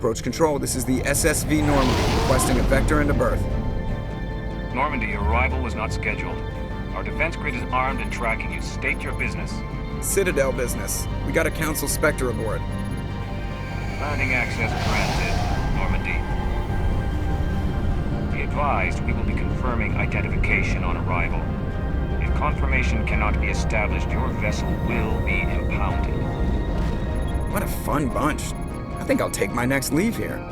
approach control. This is the SSV Normandy, requesting a vector into berth. Normandy, your arrival was not scheduled. Our defense grid is armed and tracking you. State your business. Citadel business. We got a Council Spectre aboard. Landing access granted, Normandy. Be advised, we will be confirming identification on arrival. If confirmation cannot be established, your vessel will be impounded. What a fun bunch. I think I'll take my next leave here.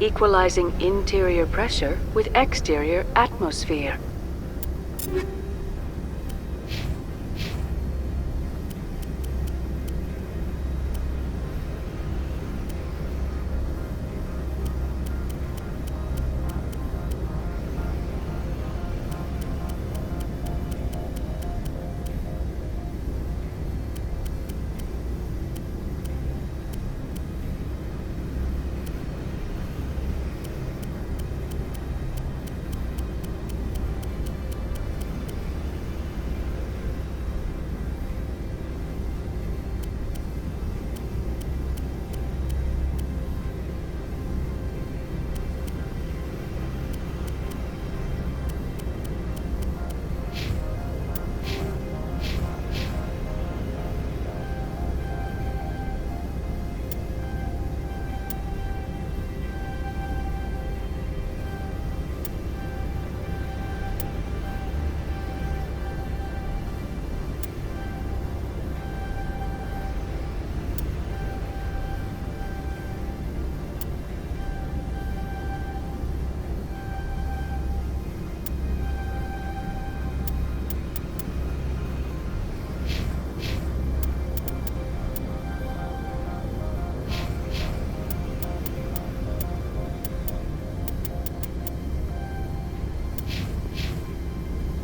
Equalizing interior pressure with exterior atmosphere.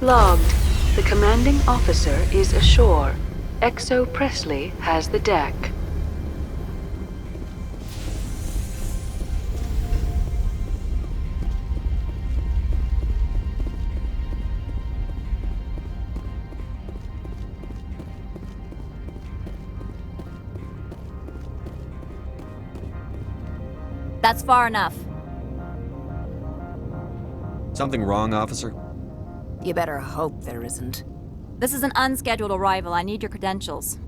Logged. The commanding officer is ashore. Exo Presley has the deck. That's far enough. Something wrong, officer? You better hope there isn't. This is an unscheduled arrival. I need your credentials.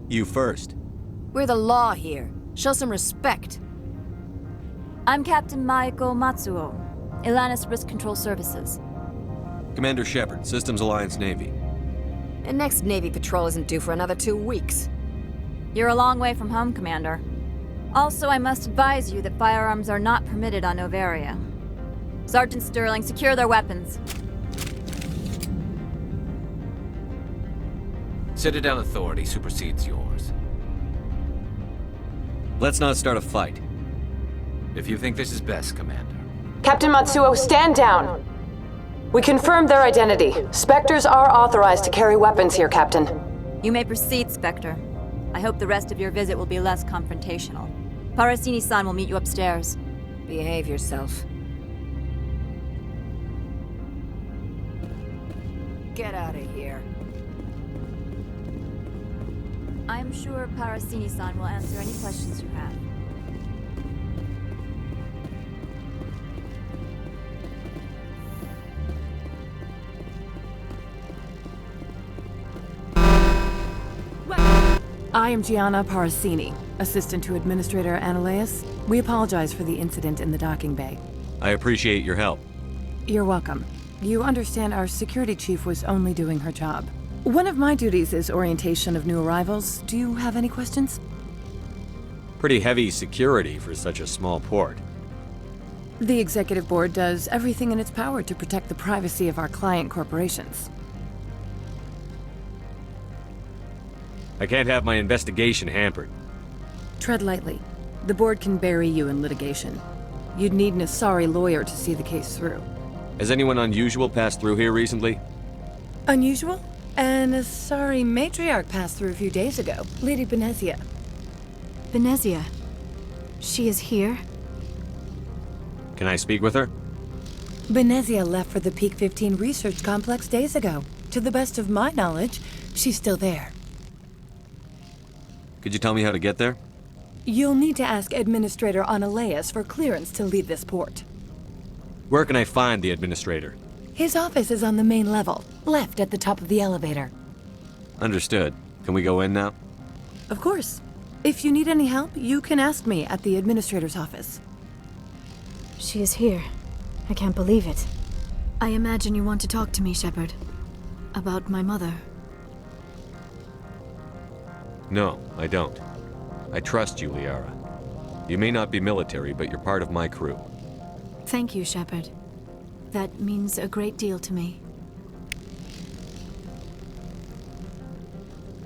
You first. We're the law here. Show some respect. I'm Captain Maiko Matsuo, Ilanis Risk Control Services. Commander Shepard, Systems Alliance Navy. And next Navy patrol isn't due for another 2 weeks. You're a long way from home, Commander. Also, I must advise you that firearms are not permitted on Novaria. Sergeant Sterling, secure their weapons. Citadel authority supersedes yours. Let's not start a fight. If you think this is best, Commander. Captain Matsuo, stand down! We confirmed their identity. Spectres are authorized to carry weapons here, Captain. You may proceed, Spectre. I hope the rest of your visit will be less confrontational. Parasini-san will meet you upstairs. Behave yourself. Get out of here. I am sure Parasini-san will answer any questions you have. I am Gianna Parasini, assistant to Administrator Ananias. We apologize for the incident in the docking bay. I appreciate your help. You're welcome. You understand our security chief was only doing her job. One of my duties is orientation of new arrivals. Do you have any questions? Pretty heavy security for such a small port. The executive board does everything in its power to protect the privacy of our client corporations. I can't have my investigation hampered. Tread lightly. The board can bury you in litigation. You'd need an Asari lawyer to see the case through. Has anyone unusual passed through here recently? Unusual? And a sorry matriarch passed through a few days ago. Lady Benezia. Benezia. She is here? Can I speak with her? Benezia left for the Peak 15 research complex days ago. To the best of my knowledge, she's still there. Could you tell me how to get there? You'll need to ask Administrator Analeas for clearance to leave this port. Where can I find the administrator? His office is on the main level, left at the top of the elevator. Understood. Can we go in now? Of course. If you need any help, you can ask me at the Administrator's office. She is here. I can't believe it. I imagine you want to talk to me, Shepard. About my mother. No, I don't. I trust you, Liara. You may not be military, but you're part of my crew. Thank you, Shepard. That means a great deal to me.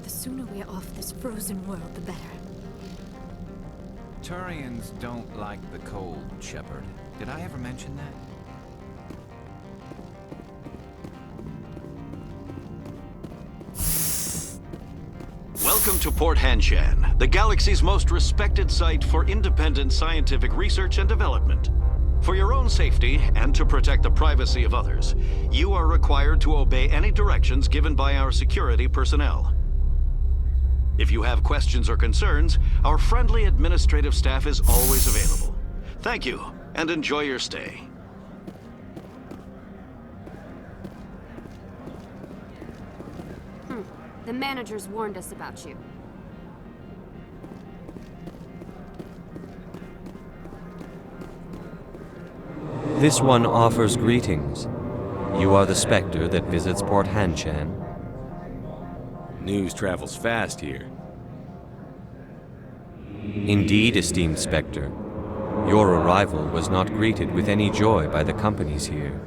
The sooner we're off this frozen world, the better. Turians don't like the cold, Shepard. Did I ever mention that? Welcome to Port Hanshan, the galaxy's most respected site for independent scientific research and development. For your own safety and to protect the privacy of others, you are required to obey any directions given by our security personnel. If you have questions or concerns, our friendly administrative staff is always available. Thank you, and enjoy your stay. The managers warned us about you. This one offers greetings. You are the Spectre that visits Port Hanshan. News travels fast here. Indeed, esteemed Spectre. Your arrival was not greeted with any joy by the companies here.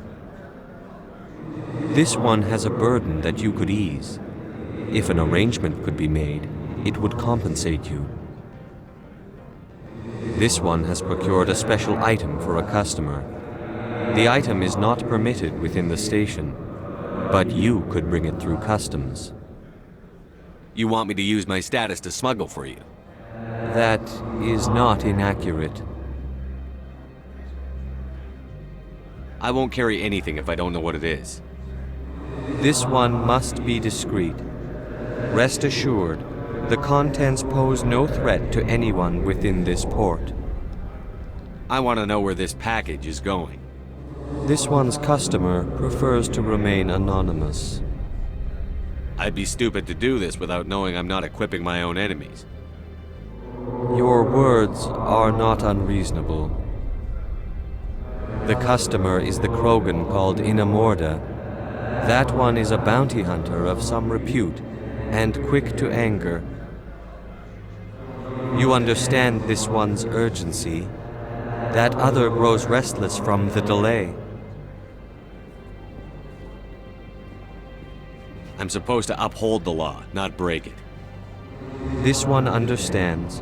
This one has a burden that you could ease. If an arrangement could be made, it would compensate you. This one has procured a special item for a customer. The item is not permitted within the station, but you could bring it through customs. You want me to use my status to smuggle for you? That is not inaccurate. I won't carry anything if I don't know what it is. This one must be discreet. Rest assured, the contents pose no threat to anyone within this port. I want to know where this package is going. This one's customer prefers to remain anonymous. I'd be stupid to do this without knowing I'm not equipping my own enemies. Your words are not unreasonable. The customer is the Krogan called Inamorda. That one is a bounty hunter of some repute, and quick to anger. You understand this one's urgency. That other grows restless from the delay. I'm supposed to uphold the law, not break it. This one understands.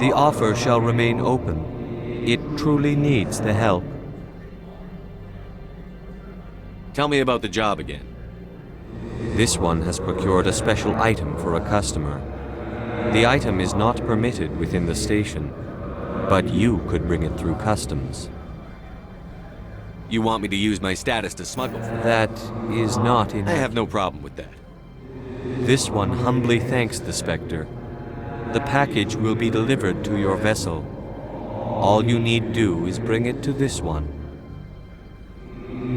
The offer shall remain open. It truly needs the help. Tell me about the job again. This one has procured a special item for a customer. The item is not permitted within the station, but you could bring it through customs. You want me to use my status to smuggle for you? That is not I have no problem with that. This one humbly thanks the Spectre. The package will be delivered to your vessel. All you need do is bring it to this one.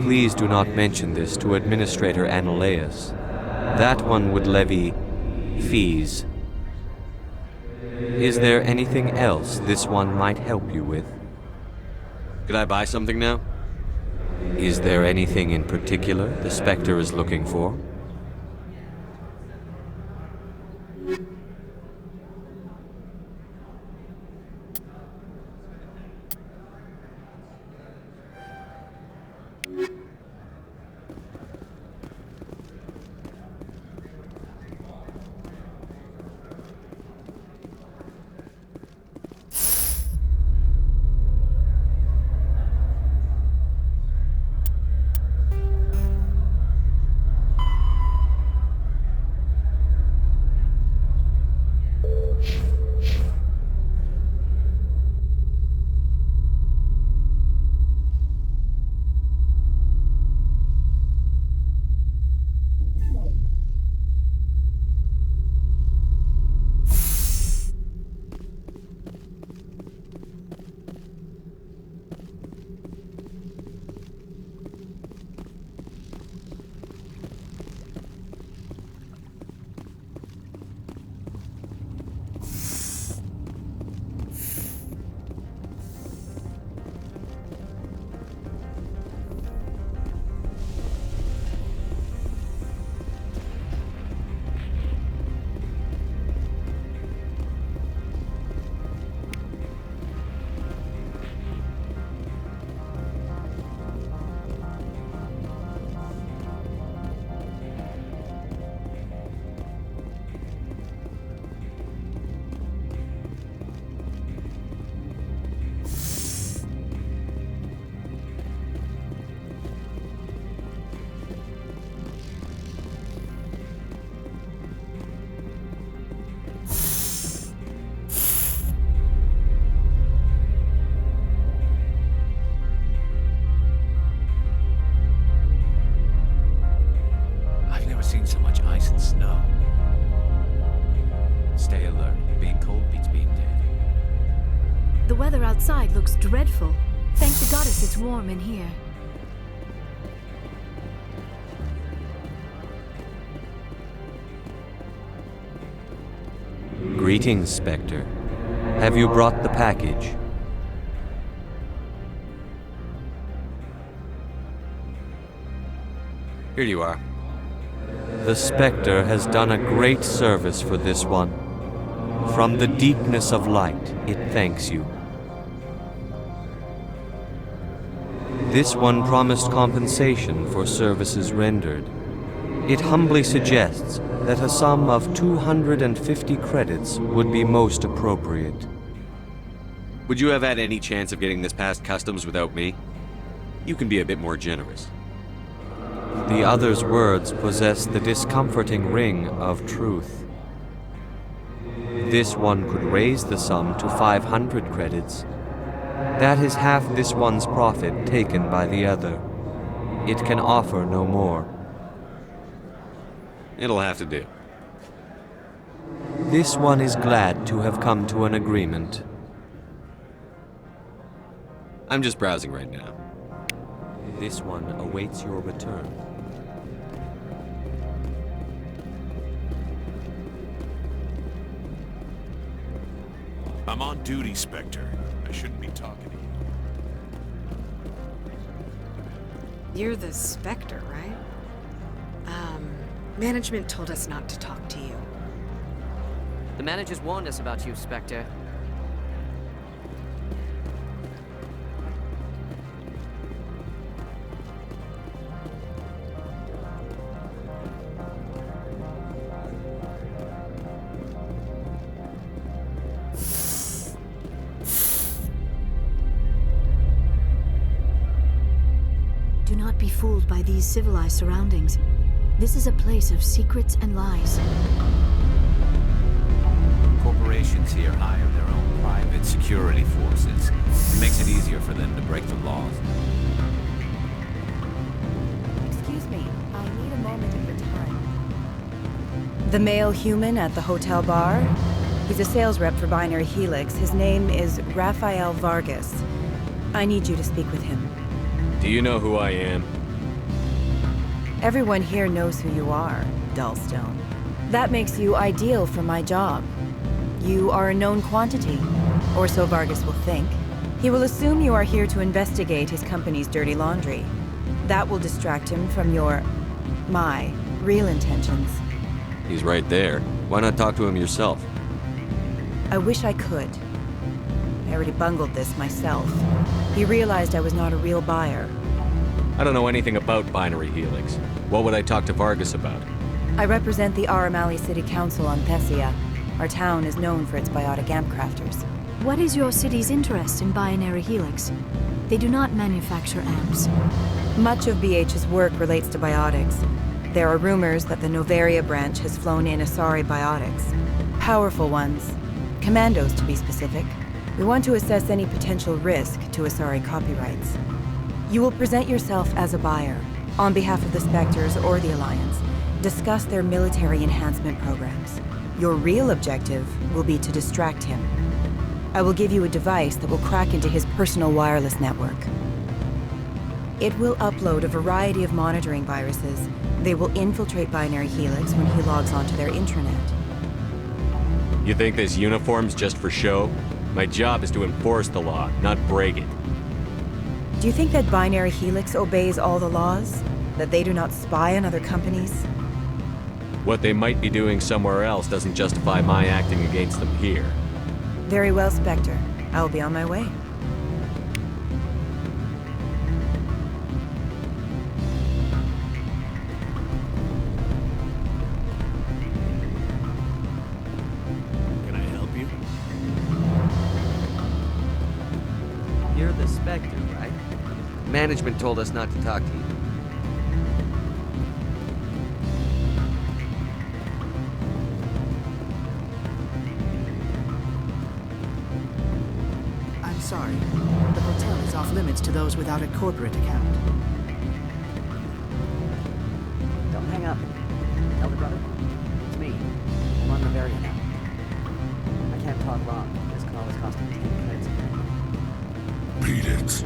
Please do not mention this to Administrator Analeas. That one would levy fees. Is there anything else this one might help you with? Could I buy something now? Is there anything in particular the Spectre is looking for? The weather outside looks dreadful. Thank the goddess it's warm in here. Greetings, Spectre. Have you brought the package? Here you are. The Spectre has done a great service for this one. From the deepness of light, it thanks you. This one promised compensation for services rendered. It humbly suggests that a sum of 250 credits would be most appropriate. Would you have had any chance of getting this past customs without me? You can be a bit more generous. The other's words possess the discomforting ring of truth. This one could raise the sum to 500 credits. That is half this one's profit taken by the other. It can offer no more. It'll have to do. This one is glad to have come to an agreement. I'm just browsing right now. This one awaits your return. I'm on duty, Spectre. I shouldn't be talking to you. You're the Spectre, right? Management told us not to talk to you. The managers warned us about you, Spectre. Do not be fooled by these civilized surroundings. This is a place of secrets and lies. Corporations here hire their own private security forces. It makes it easier for them to break the laws. Excuse me, I need a moment of your time. The male human at the hotel bar? He's a sales rep for Binary Helix. His name is Rafael Vargas. I need you to speak with him. Do you know who I am? Everyone here knows who you are, Dullstone. That makes you ideal for my job. You are a known quantity, or so Vargas will think. He will assume you are here to investigate his company's dirty laundry. That will distract him from my real intentions. He's right there. Why not talk to him yourself? I wish I could. I already bungled this myself. He realized I was not a real buyer. I don't know anything about Binary Helix. What would I talk to Vargas about? I represent the Aramali City Council on Thessia. Our town is known for its biotic amp crafters. What is your city's interest in Binary Helix? They do not manufacture amps. Much of BH's work relates to biotics. There are rumors that the Novaria branch has flown in Asari biotics. Powerful ones. Commandos, to be specific. We want to assess any potential risk to Asari copyrights. You will present yourself as a buyer, on behalf of the Spectres or the Alliance. Discuss their military enhancement programs. Your real objective will be to distract him. I will give you a device that will crack into his personal wireless network. It will upload a variety of monitoring viruses. They will infiltrate Binary Helix when he logs onto their intranet. You think this uniform's just for show? My job is to enforce the law, not break it. Do you think that Binary Helix obeys all the laws? That they do not spy on other companies? What they might be doing somewhere else doesn't justify my acting against them here. Very well, Spectre. I will be on my way. Can I help you? You're the Spectre, right? Management told us not to talk to you. I'm sorry. The hotel is off limits to those without a corporate account. Don't hang up. Elder brother? It's me. I'm on Bavaria now. I can't talk long. This call is costing 10 credits a minute. Beat it.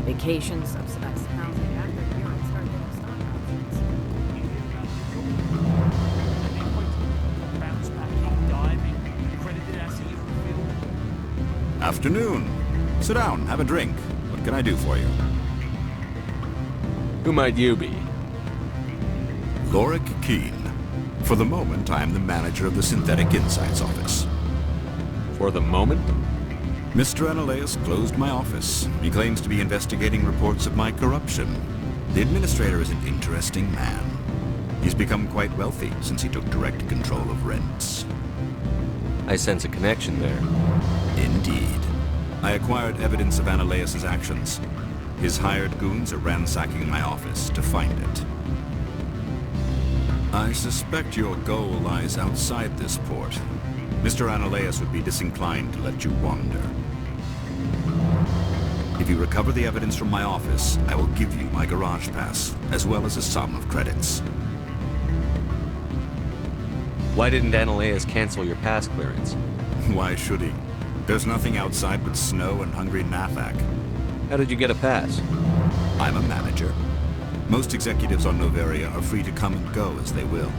Vacations, subsidized housing. After a year, I started getting stock options. You hear about the and the appointment bounce back, diving, accredited as the field. Afternoon. Sit down, have a drink. What can I do for you? Who might you be? Lorik Keene. For the moment, I am the manager of the Synthetic Insights office. For the moment? Mr. Analeas closed my office. He claims to be investigating reports of my corruption. The administrator is an interesting man. He's become quite wealthy since he took direct control of rents. I sense a connection there. Indeed. I acquired evidence of Analeas' actions. His hired goons are ransacking my office to find it. I suspect your goal lies outside this port. Mr. Analeas would be disinclined to let you wander. If you recover the evidence from my office, I will give you my garage pass, as well as a sum of credits. Why didn't Analeas cancel your pass clearance? Why should he? There's nothing outside but snow and hungry Nathak. How did you get a pass? I'm a manager. Most executives on Noveria are free to come and go as they will.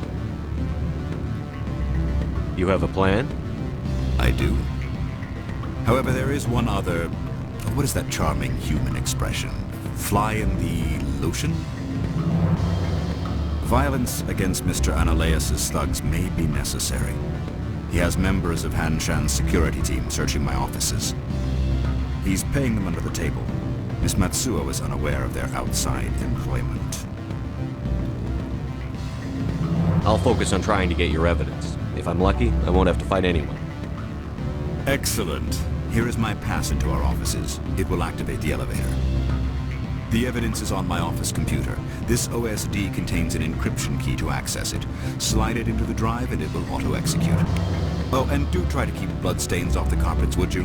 You have a plan? I do. However, there is one other... What is that charming human expression? Fly in the lotion? Violence against Mr. Analeas' thugs may be necessary. He has members of Hanshan's security team searching my offices. He's paying them under the table. Miss Matsuo is unaware of their outside employment. I'll focus on trying to get your evidence. If I'm lucky, I won't have to fight anyone. Excellent. Here is my pass into our offices. It will activate the elevator. The evidence is on my office computer. This OSD contains an encryption key to access it. Slide it into the drive and it will auto-execute. Oh, and do try to keep bloodstains off the carpets, would you?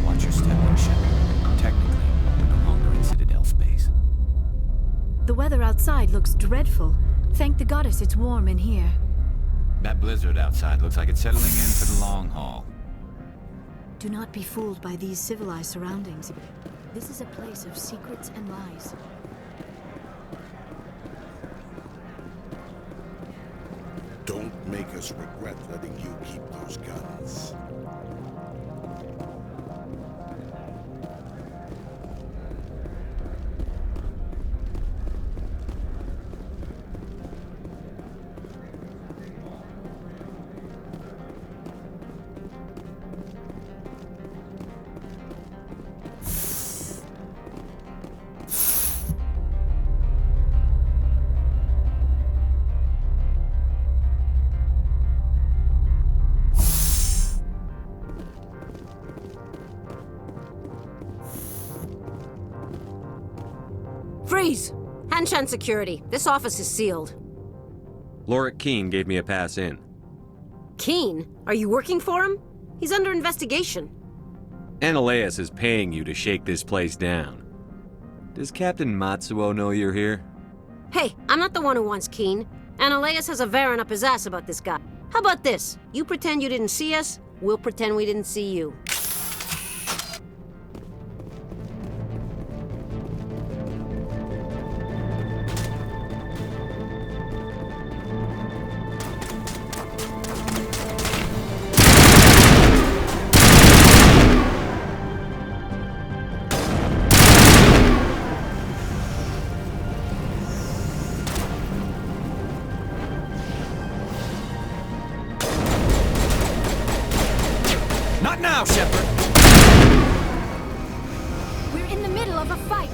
Watch your step, Shepard. Technically, we're no longer in Citadel space. The weather outside looks dreadful. Thank the goddess it's warm in here. That blizzard outside looks like it's settling in for the long haul. Do not be fooled by these civilized surroundings. This is a place of secrets and lies. Don't make us regret letting you keep those guns. Freeze! Hanshan Security. This office is sealed. Lorik Keene gave me a pass in. Keene? Are you working for him? He's under investigation. Analeas is paying you to shake this place down. Does Captain Matsuo know you're here? Hey, I'm not the one who wants Keene. Analeas has a Varen up his ass about this guy. How about this? You pretend you didn't see us, we'll pretend we didn't see you. now, Shepard! We're in the middle of a fight.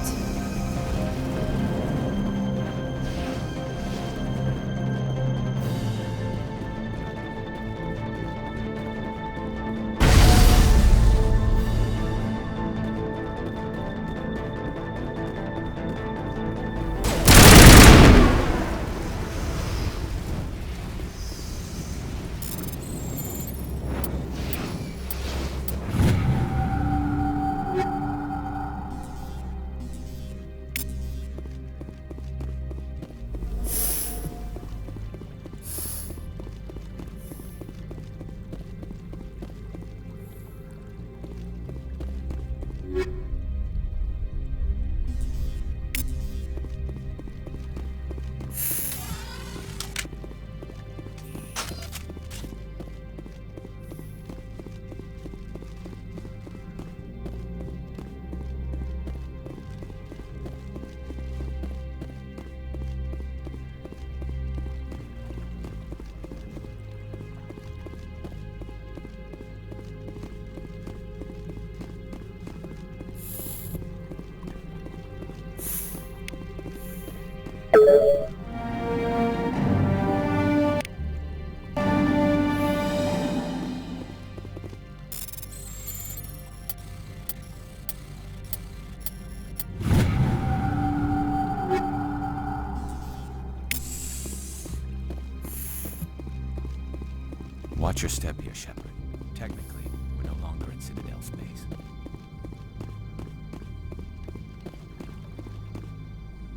Watch your step here, Shepard. Technically, we're no longer in Citadel space.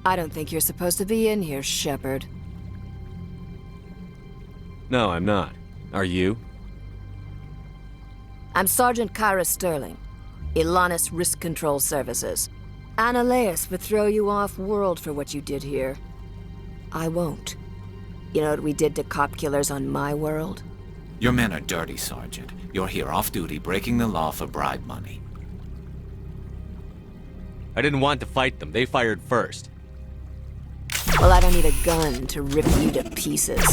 I don't think you're supposed to be in here, Shepard. No, I'm not. Are you? I'm Sergeant Kyra Sterling, Ilanis Risk Control Services. Annaleus would throw you off-world for what you did here. I won't. You know what we did to cop killers on my world? Your men are dirty, Sergeant. You're here off-duty, breaking the law for bribe money. I didn't want to fight them. They fired first. Well, I don't need a gun to rip you to pieces.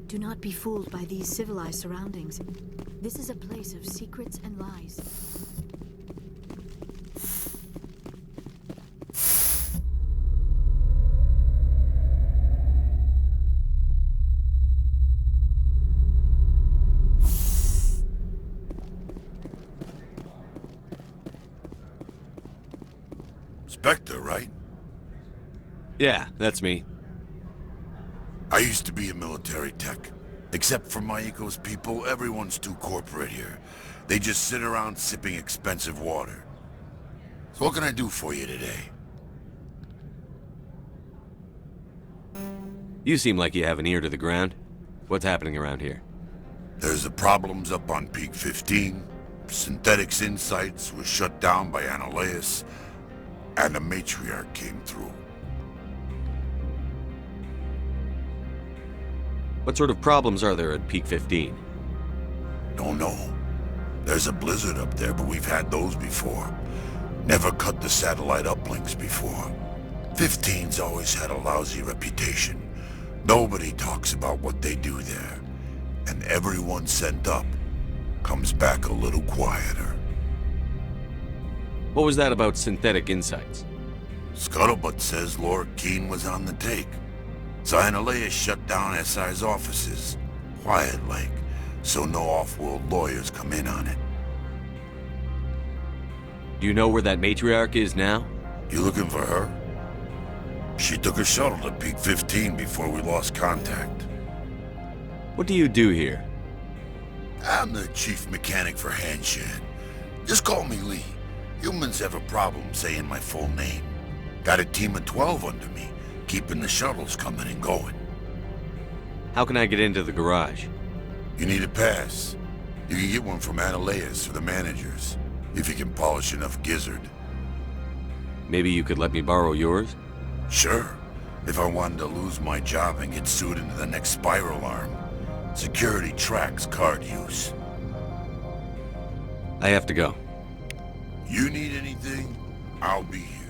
Do not be fooled by these civilized surroundings. This is a place of secrets and lies. Spectre, right? Yeah, that's me. I used to be a military tech. Except for Maiko's people, everyone's too corporate here. They just sit around sipping expensive water. So what can I do for you today? You seem like you have an ear to the ground. What's happening around here? There's the problems up on Peak 15. Synthetics Insights was shut down by Annaleus. And the Matriarch came through. What sort of problems are there at Peak 15? Don't know. There's a blizzard up there, but we've had those before. Never cut the satellite uplinks before. 15's always had a lousy reputation. Nobody talks about what they do there. And everyone sent up comes back a little quieter. What was that about Synthetic Insights? Scuttlebutt says Lord Keene was on the take. So Annaleus shut down SI's offices. Quiet-like, so no off-world lawyers come in on it. Do you know where that Matriarch is now? You looking for her? She took a shuttle to Peak 15 before we lost contact. What do you do here? I'm the chief mechanic for Hanshan. Just call me Lee. Humans have a problem saying my full name. Got a team of 12 under me. keeping the shuttles coming and going. How can I get into the garage? You need a pass. You can get one from Analeas or the managers, if you can polish enough gizzard. Maybe you could let me borrow yours? Sure. If I wanted to lose my job and get sued into the next spiral arm. Security tracks card use. I have to go. You need anything, I'll be here.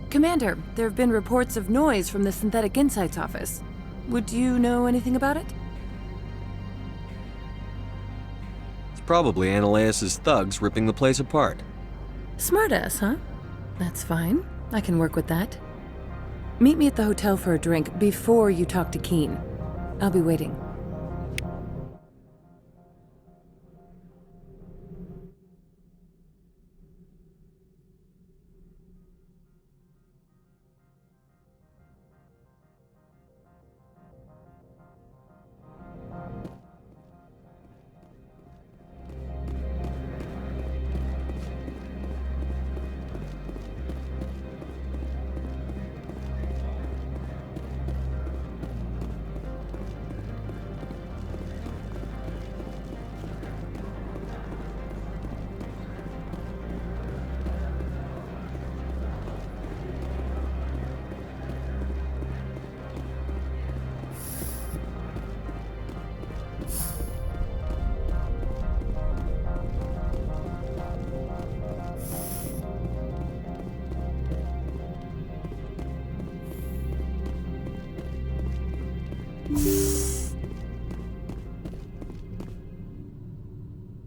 Commander, there have been reports of noise from the Synthetic Insights office. Would you know anything about it? It's probably Analeas' thugs ripping the place apart. Smartass, huh? That's fine. I can work with that. Meet me at the hotel for a drink before you talk to Keen. I'll be waiting.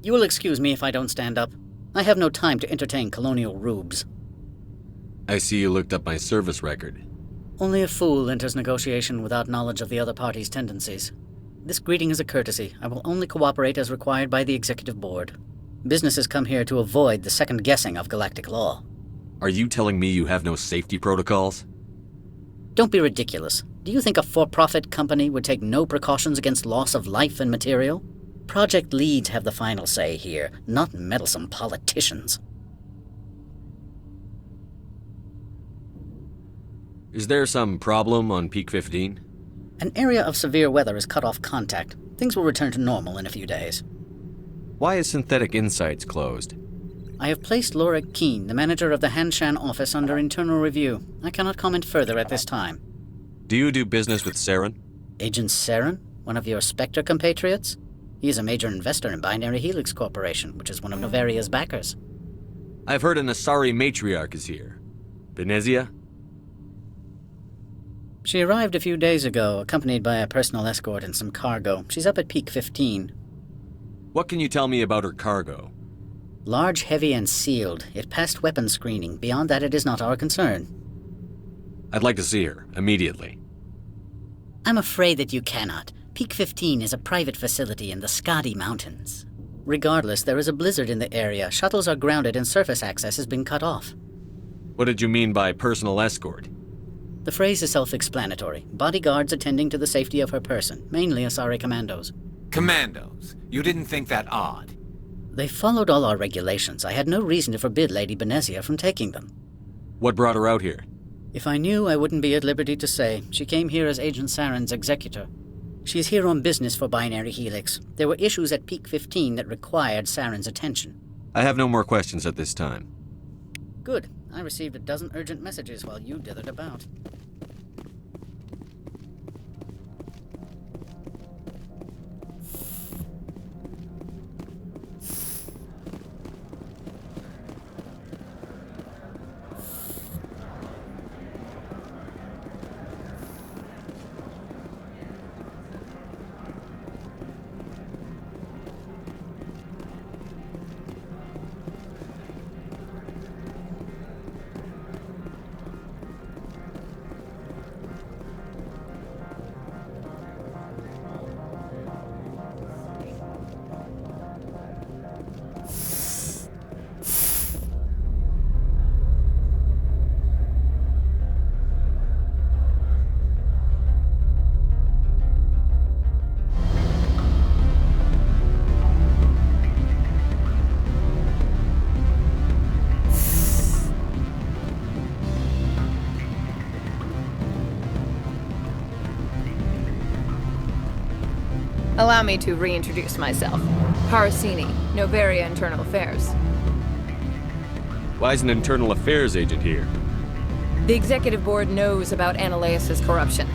You will excuse me if I don't stand up. I have no time to entertain colonial rubes. I see you looked up my service record. Only a fool enters negotiation without knowledge of the other party's tendencies. This greeting is a courtesy. I will only cooperate as required by the Executive Board. Businesses come here to avoid the second guessing of galactic law. Are you telling me you have no safety protocols? Don't be ridiculous. Do you think a for-profit company would take no precautions against loss of life and material? Project leads have the final say here, not meddlesome politicians. Is there some problem on Peak 15? An area of severe weather has cut off contact. Things will return to normal in a few days. Why is Synthetic Insights closed? I have placed Laura Keene, the manager of the Hanshan office, under internal review. I cannot comment further at this time. Do you do business with Saren? Agent Saren? One of your Spectre compatriots? He is a major investor in Binary Helix Corporation, which is one of Novaria's backers. I've heard an Asari matriarch is here. Benezia? She arrived a few days ago, accompanied by a personal escort and some cargo. She's up at Peak 15. What can you tell me about her cargo? Large, heavy, and sealed. It passed weapons screening. Beyond that, it is not our concern. I'd like to see her, immediately. I'm afraid that you cannot. Peak 15 is a private facility in the Skadi Mountains. Regardless, there is a blizzard in the area. Shuttles are grounded and surface access has been cut off. What did you mean by personal escort? The phrase is self-explanatory. Bodyguards attending to the safety of her person, mainly Asari commandos. Commandos? You didn't think that odd? They followed all our regulations. I had no reason to forbid Lady Benezia from taking them. What brought her out here? If I knew, I wouldn't be at liberty to say. She came here as Agent Saren's executor. She's here on business for Binary Helix. There were issues at Peak 15 that required Saren's attention. I have no more questions at this time. Good. I received a dozen urgent messages while you dithered about. Allow me to reintroduce myself. Parasini, Novaria Internal Affairs. Why is an internal affairs agent here? The executive board knows about Ananias' corruption.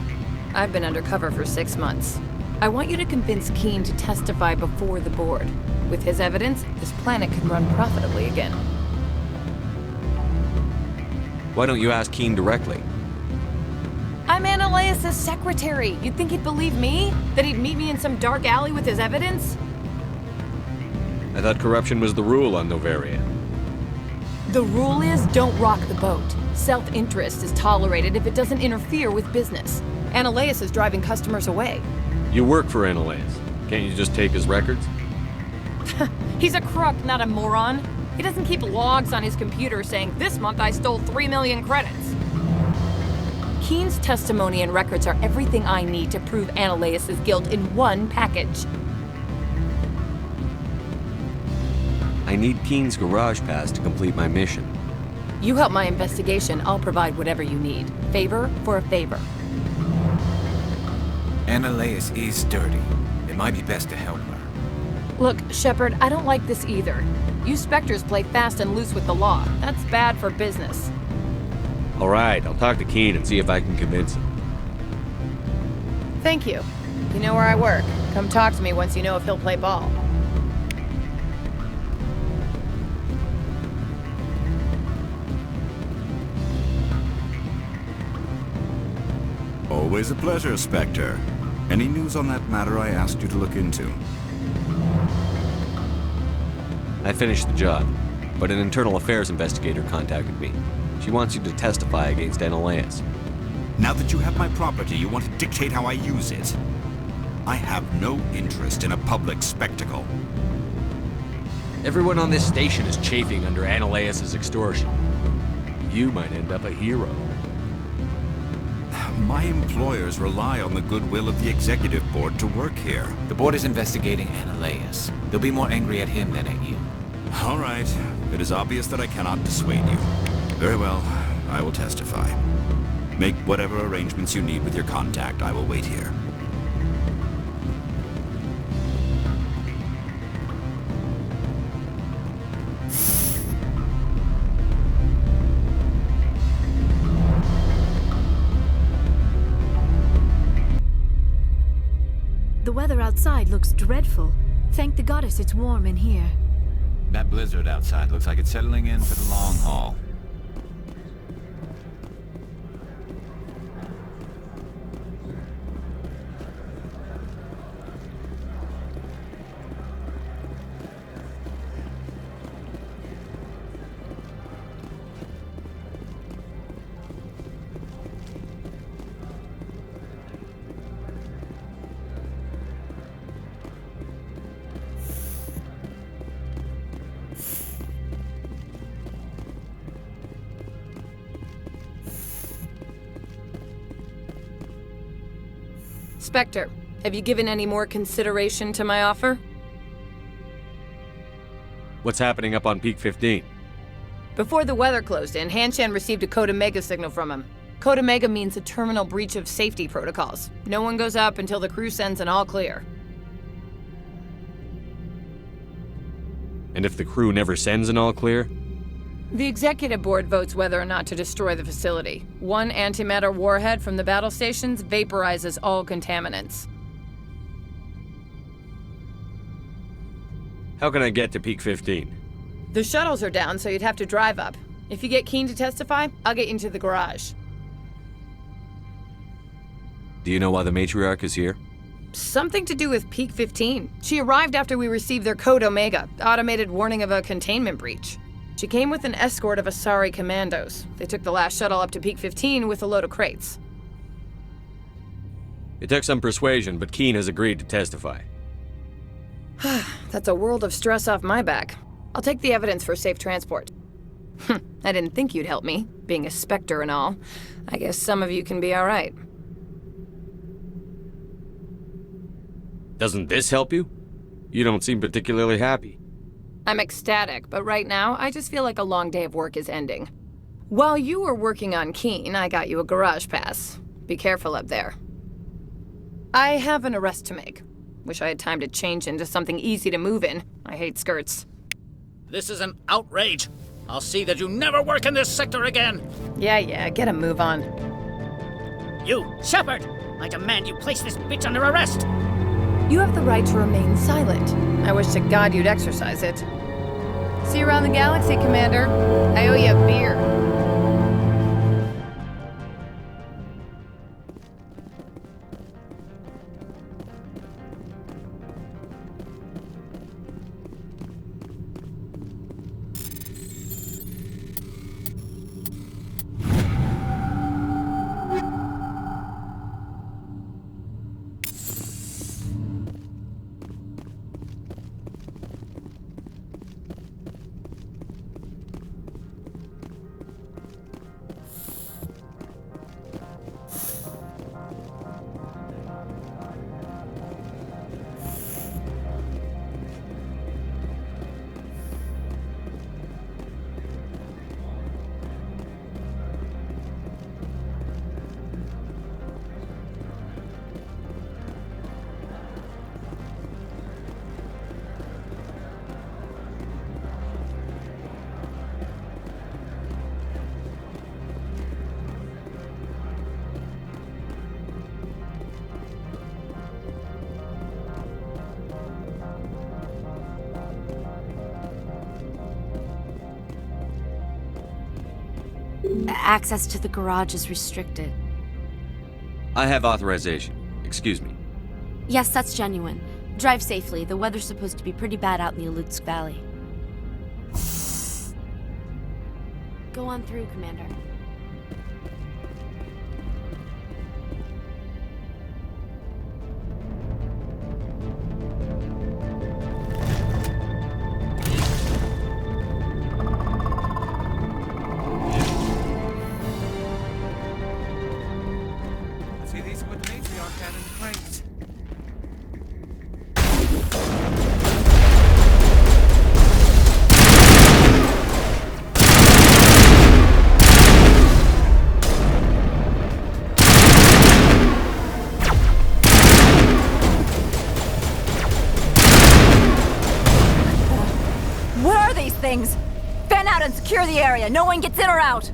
I've been undercover for 6 months. I want you to convince Keen to testify before the board. With his evidence, this planet can run profitably again. Why don't you ask Keen directly? I'm Ananias' secretary. You'd think he'd believe me? That he'd meet me in some dark alley with his evidence? I thought corruption was the rule on Novaria. The rule is don't rock the boat. Self-interest is tolerated if it doesn't interfere with business. Ananias is driving customers away. You work for Ananias. Can't you just take his records? He's a crook, not a moron. He doesn't keep logs on his computer saying, this month I stole 3 million credits. Keen's testimony and records are everything I need to prove Ananias' guilt in one package. I need Keen's garage pass to complete my mission. You help my investigation, I'll provide whatever you need. Favor for a favor. Ananias is dirty. It might be best to help her. Look, Shepard, I don't like this either. You Spectres play fast and loose with the law. That's bad for business. All right, I'll talk to Keen and see if I can convince him. Thank you. You know where I work. Come talk to me once you know if he'll play ball. Always a pleasure, Spectre. Any news on that matter I asked you to look into? I finished the job, but an internal affairs investigator contacted me. She wants you to testify against Ananias. Now that you have my property, you want to dictate how I use it. I have no interest in a public spectacle. Everyone on this station is chafing under Ananias' extortion. You might end up a hero. My employers rely on the goodwill of the executive board to work here. The board is investigating Ananias. They'll be more angry at him than at you. All right. It is obvious that I cannot dissuade you. Very well. I will testify. Make whatever arrangements you need with your contact. I will wait here. The weather outside looks dreadful. Thank the goddess it's warm in here. That blizzard outside looks like it's settling in for the long haul. Spectre, have you given any more consideration to my offer? What's happening up on Peak 15? Before the weather closed in, Hanshan received a Code Omega signal from him. Code Omega means a terminal breach of safety protocols. No one goes up until the crew sends an all clear. And if the crew never sends an all clear? The executive board votes whether or not to destroy the facility. One antimatter warhead from the battle stations vaporizes all contaminants. How can I get to Peak 15? The shuttles are down, so you'd have to drive up. If you get Keen to testify, I'll get you into the garage. Do you know why the matriarch is here? Something to do with Peak 15. She arrived after we received their Code Omega, automated warning of a containment breach. She came with an escort of Asari commandos. They took the last shuttle up to Peak 15 with a load of crates. It took some persuasion, but Keen has agreed to testify. That's a world of stress off my back. I'll take the evidence for safe transport. I didn't think you'd help me, being a Spectre and all. I guess some of you can be all right. Doesn't this help you? You don't seem particularly happy. I'm ecstatic, but right now, I just feel like a long day of work is ending. While you were working on Keen, I got you a garage pass. Be careful up there. I have an arrest to make. Wish I had time to change into something easy to move in. I hate skirts. This is an outrage. I'll see that you never work in this sector again. Yeah, get a move on. You, Shepard! I demand you place this bitch under arrest! You have the right to remain silent. I wish to God you'd exercise it. See you around the galaxy, Commander. I owe you a beer. Access to the garage is restricted. I have authorization. Excuse me. Yes, that's genuine. Drive safely. The weather's supposed to be pretty bad out in the Alutsk Valley. Go on through, Commander. See, these are what the matriarch had in the crates. What are these things? Fan out and secure the area. No one gets in or out.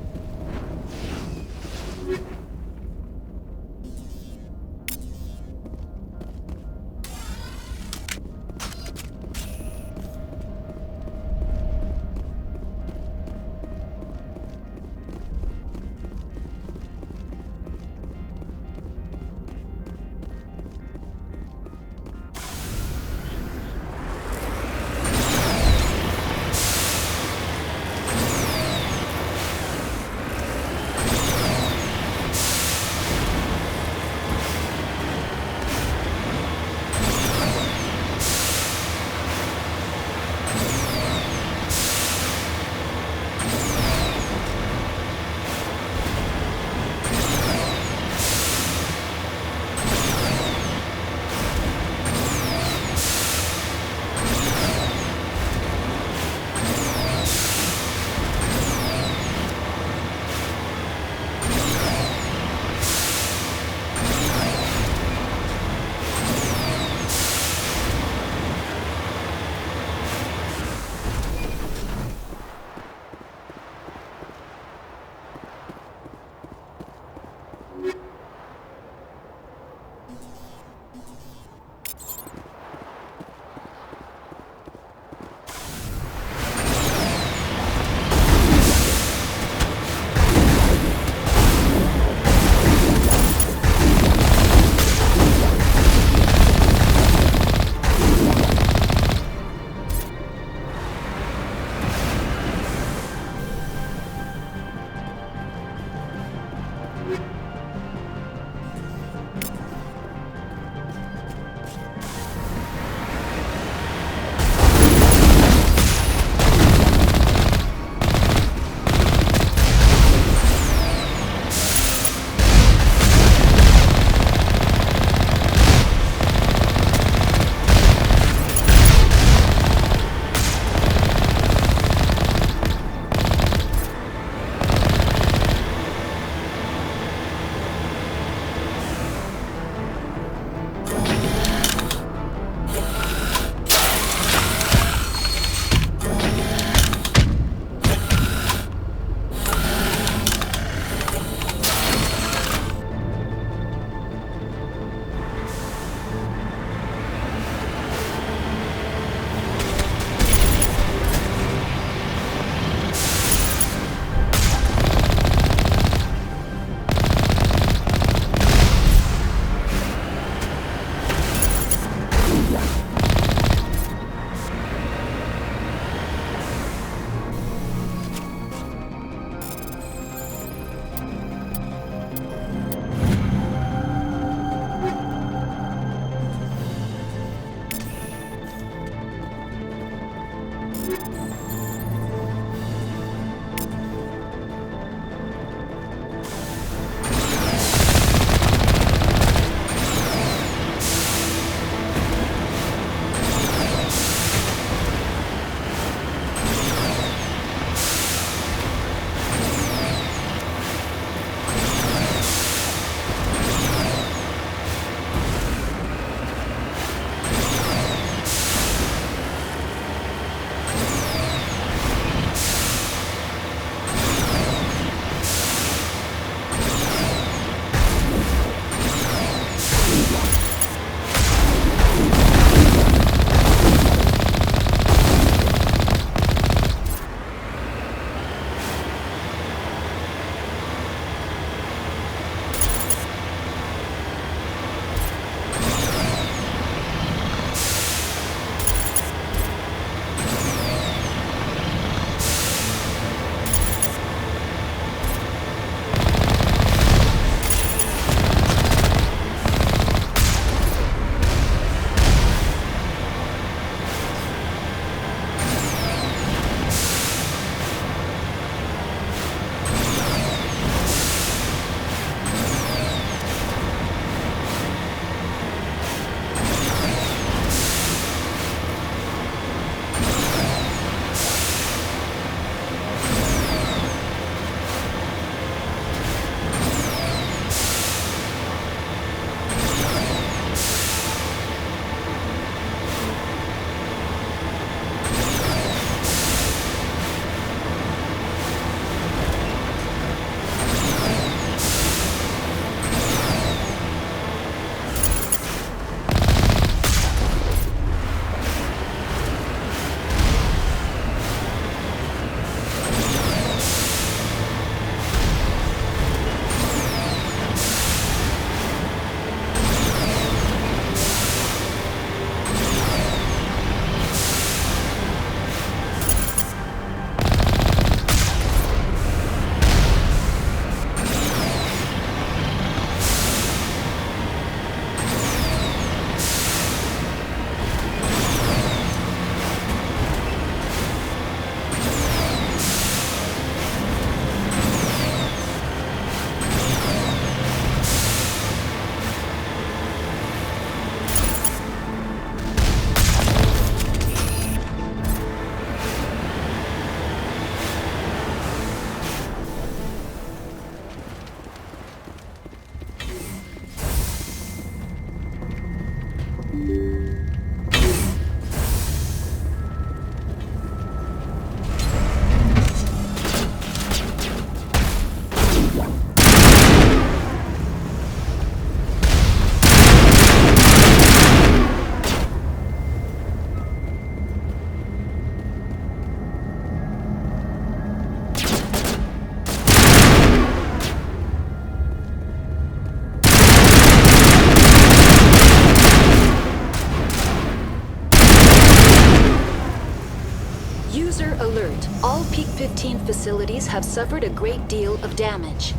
User alert. All Peak 15 facilities have suffered a great deal of damage.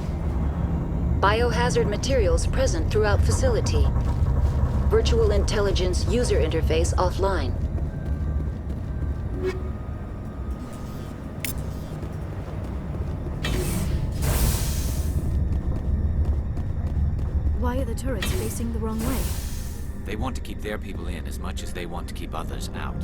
Biohazard materials present throughout facility. Virtual intelligence user interface offline. Why are the turrets facing the wrong way? They want to keep their people in as much as they want to keep others out.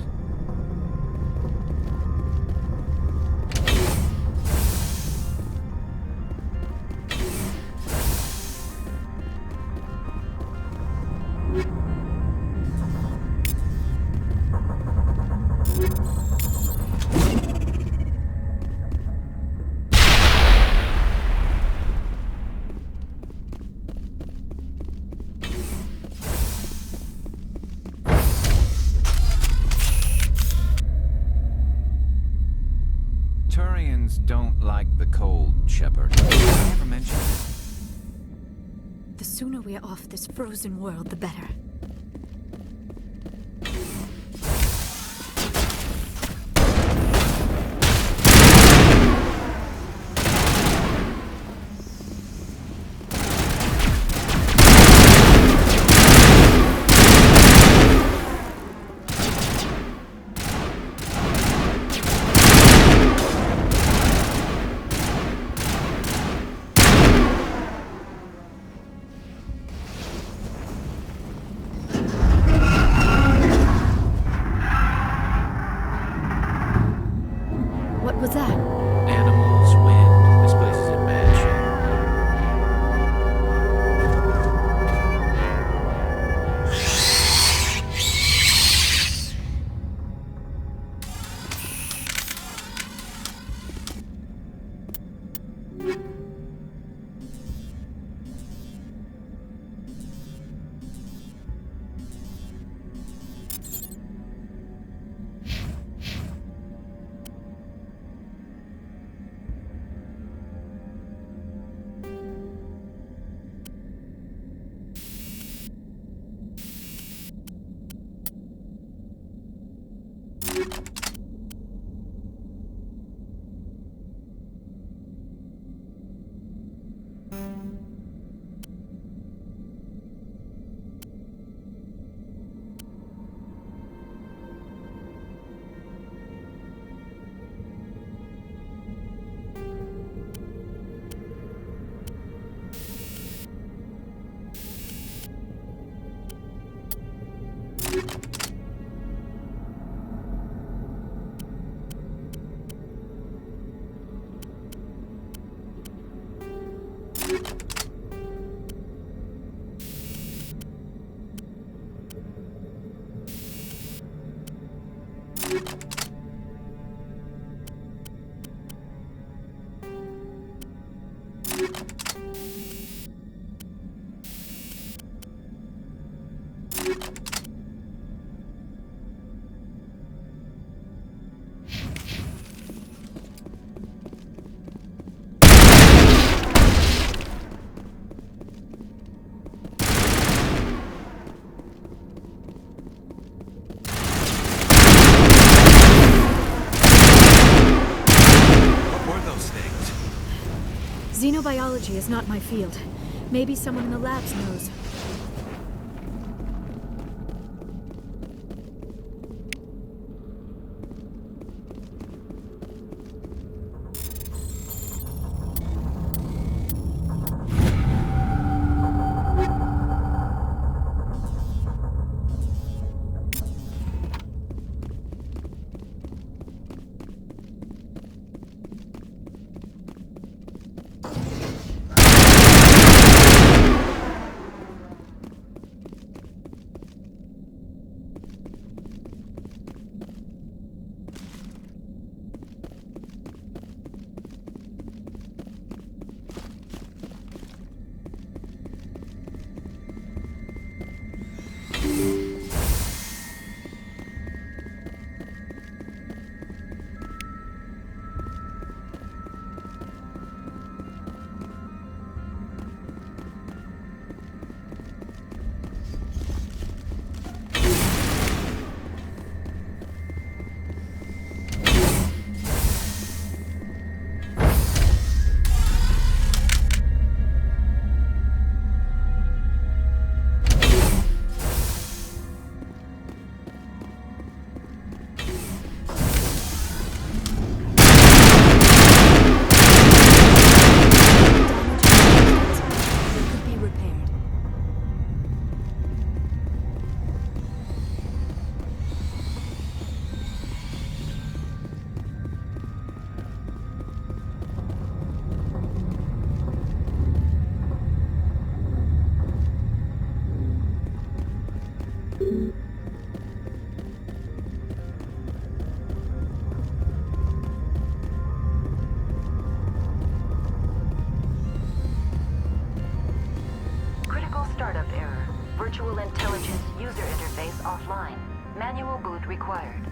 Turians don't like the cold, Shepard. Did I ever mention that? The sooner we're off this frozen world, the better. What's that? Animals, wind. This place is in bad shape. Xenobiology is not my field. Maybe someone in the labs knows. Startup error. Virtual intelligence user interface offline. Manual boot required.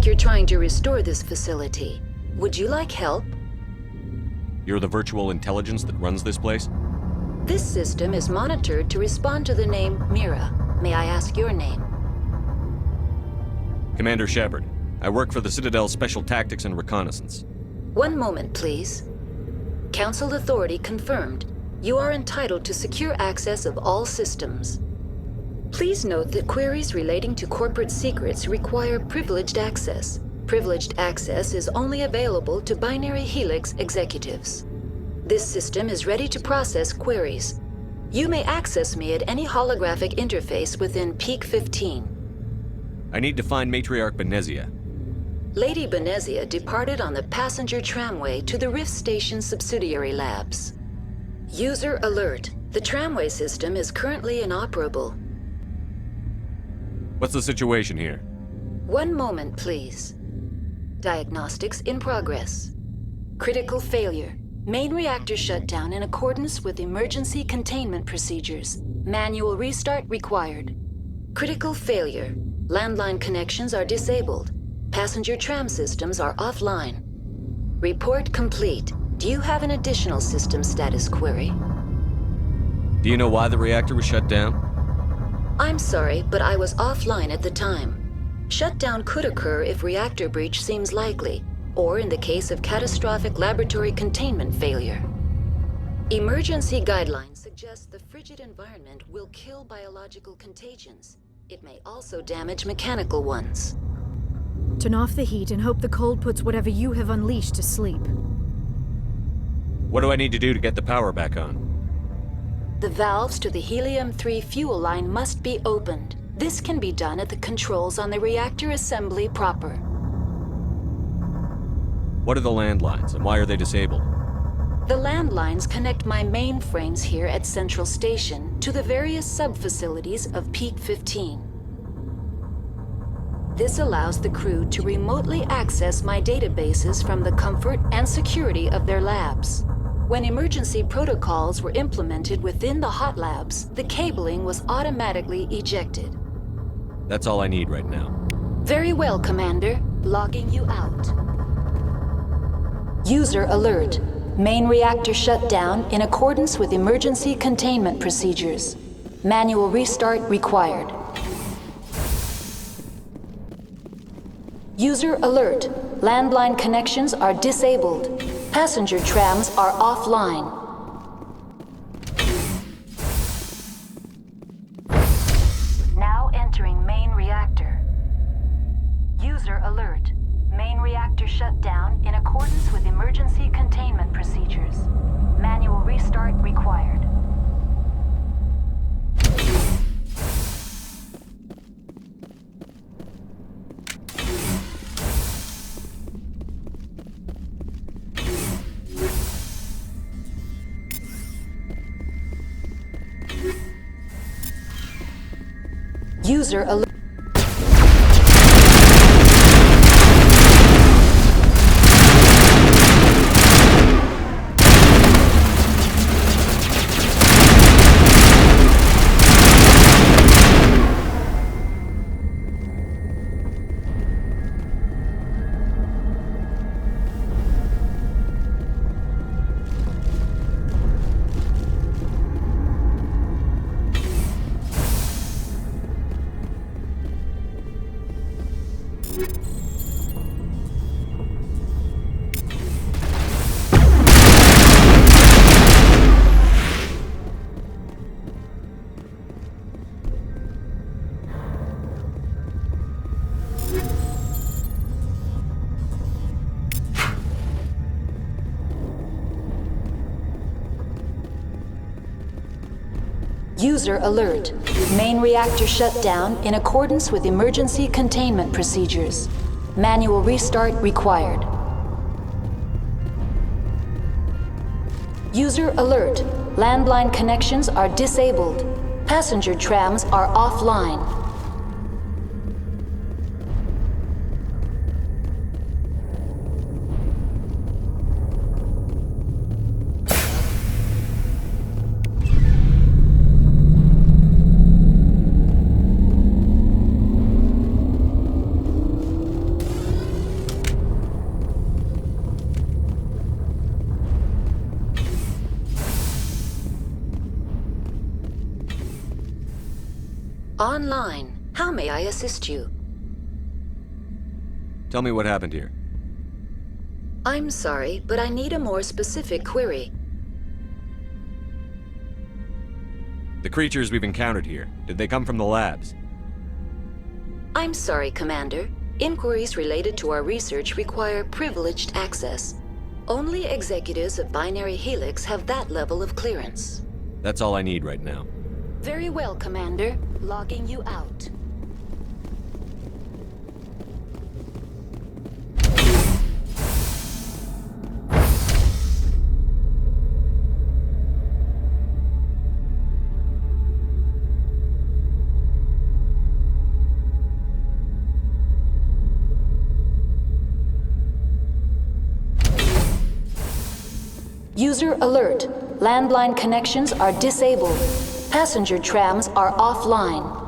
You're trying to restore this facility. Would you like help? You're the virtual intelligence that runs this place? This system is monitored to respond to the name Mira. May I ask your name? Commander Shepard. I work for the Citadel's Special Tactics and Reconnaissance. One moment, please. Council authority confirmed. You are entitled to secure access of all systems. Please note that queries relating to corporate secrets require privileged access. Privileged access is only available to Binary Helix executives. This system is ready to process queries. You may access me at any holographic interface within Peak 15. I need to find Matriarch Benezia. Lady Benezia departed on the passenger tramway to the Rift Station subsidiary labs. User alert. The tramway system is currently inoperable. What's the situation here? One moment, please. Diagnostics in progress. Critical failure. Main reactor shut down in accordance with emergency containment procedures. Manual restart required. Critical failure. Landline connections are disabled. Passenger tram systems are offline. Report complete. Do you have an additional system status query? Do you know why the reactor was shut down? I'm sorry, but I was offline at the time. Shutdown could occur if reactor breach seems likely, or in the case of catastrophic laboratory containment failure. Emergency guidelines suggest the frigid environment will kill biological contagions. It may also damage mechanical ones. Turn off the heat and hope the cold puts whatever you have unleashed to sleep. What do I need to do to get the power back on? The valves to the helium-3 fuel line must be opened. This can be done at the controls on the reactor assembly proper. What are the landlines, and why are they disabled? The landlines connect my mainframes here at Central Station to the various sub-facilities of Peak 15. This allows the crew to remotely access my databases from the comfort and security of their labs. When emergency protocols were implemented within the hot labs, the cabling was automatically ejected. That's all I need right now. Very well, Commander. Logging you out. User alert. Main reactor shut down in accordance with emergency containment procedures. Manual restart required. User alert. Landline connections are disabled. Passenger trams are offline. Now entering main reactor. User alert. Main reactor shut down in accordance with emergency containment procedures. Manual restart required. User alert. User alert. Main reactor shut down in accordance with emergency containment procedures. Manual restart required. User alert. Landline connections are disabled. Passenger trams are offline. Online. How may I assist you? Tell me what happened here. I'm sorry, but I need a more specific query. The creatures we've encountered here, did they come from the labs? I'm sorry, Commander. Inquiries related to our research require privileged access. Only executives of Binary Helix have that level of clearance. That's all I need right now. Very well, Commander. Logging you out. User alert. Landline connections are disabled. Passenger trams are offline.